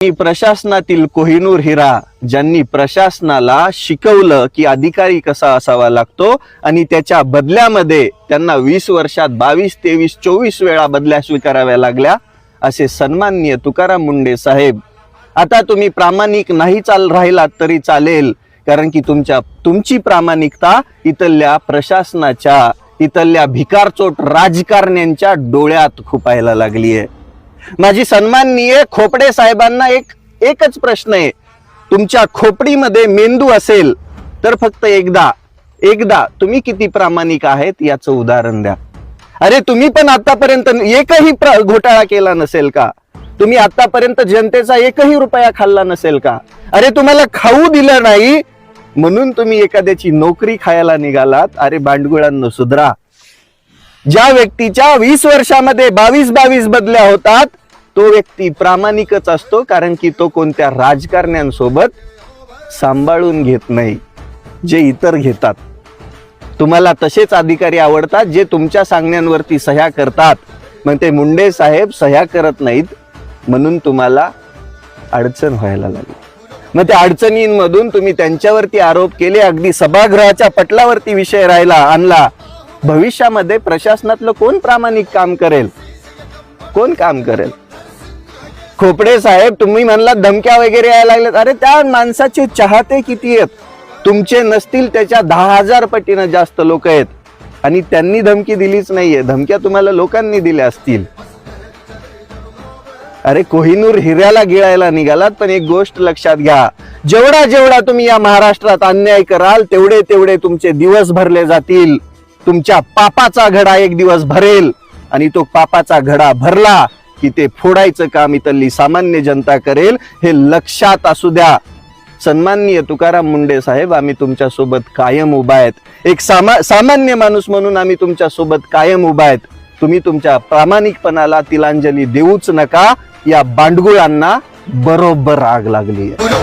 प्रशासनातील कोहिनूर हिरा, ज्यांनी प्रशासनाला शिकवलं की अधिकारी कसा असावा लागतो आणि त्याच्या बदल्यामध्ये त्यांना 20 वर्षात 22, 23, 24 वेळा बदल्या स्वीकाराव्या लागल्या, असे सन्माननीय तुकाराम मुंडे साहेब, आता तुम्ही प्रामाणिक नाही राहिलात तरी चालेल, कारण की तुमची प्रामाणिकता इथल्या प्रशासनाच्या, इथल्या भिकारचोट राजकारण्यांच्या डोळ्यात खुपायला लागली आहे। माझी सन्माननीय खोपडे साहेबांना एकच प्रश्न आहे, तुमच्या खोपडीमध्ये मेंदू असेल तर फक्त एकदा तुम्ही किती प्रामाणिक आहेत याचं उदाहरण द्या। अरे तुम्ही पण आतापर्यंत एकही घोटाळा केला नसेल का? तुम्ही आतापर्यंत जनतेचा एकही रुपया खाल्ला नसेल का? अरे तुम्हाला खाऊ दिलं नाही म्हणून तुम्ही एखाद्याची नोकरी खायला निघालात। अरे बांडगुळांनो सुधरा। ज्या व्यक्तीच्या 20 वर्षामध्ये 22 बदल्या होतात तो व्यक्ती प्रामाणिकच असतो, कारण की तो कोणत्या राजकारण्यांसोबत सांभाळून घेत नाही, जे इतर घेतात। तुम्हाला तसेच अधिकारी आवडतात जे तुमच्या सांगण्यांवरती सह्या करतात। मग ते मुंडे साहेब सह्या करत नाहीत म्हणून तुम्हाला अडचण व्हायला लागली। मग त्या अडचणींमधून तुम्ही त्यांच्यावरती आरोप केले, अगदी सभागृहाच्या पटलावरती विषय आणला। भविष्यामध्ये प्रशासनातलं कोण प्रामाणिक काम करेल? कोण काम करेल? खोपडे साहेब, तुम्ही म्हणला धमक्या वगैरे यायला लागल्यात। अरे त्या माणसाचे चाहते किती आहेत? तुमचे नसतील त्याच्या 10,000 पटीनं जास्त लोक आहेत, आणि त्यांनी धमकी दिलीच नाहीये, धमक्या तुम्हाला लोकांनी दिल्या असतील। अरे कोहिनूर हिऱ्याला गिळायला निघालात, पण एक गोष्ट लक्षात घ्या, जेवढा तुम्ही या महाराष्ट्रात अन्याय कराल तेवढे तुमचे दिवस भरले जातील। तुमच्या पापाचा घडा एक दिवस भरेल, आणि तो पापाचा घडा भरला की ते फोडायचं काम इथली सामान्य जनता करेल, हे लक्षात असू द्या। सन्माननीय तुकाराम मुंडे साहेब, आम्ही तुमच्या सोबत कायम उभा आहेत। एक सामान्य माणूस म्हणून आम्ही तुमच्या सोबत कायम उभा आहेत। तुम्ही तुमच्या प्रामाणिकपणाला तिलांजली देऊच नका, या बांडगुळांना बरोबर आग लागली आहे।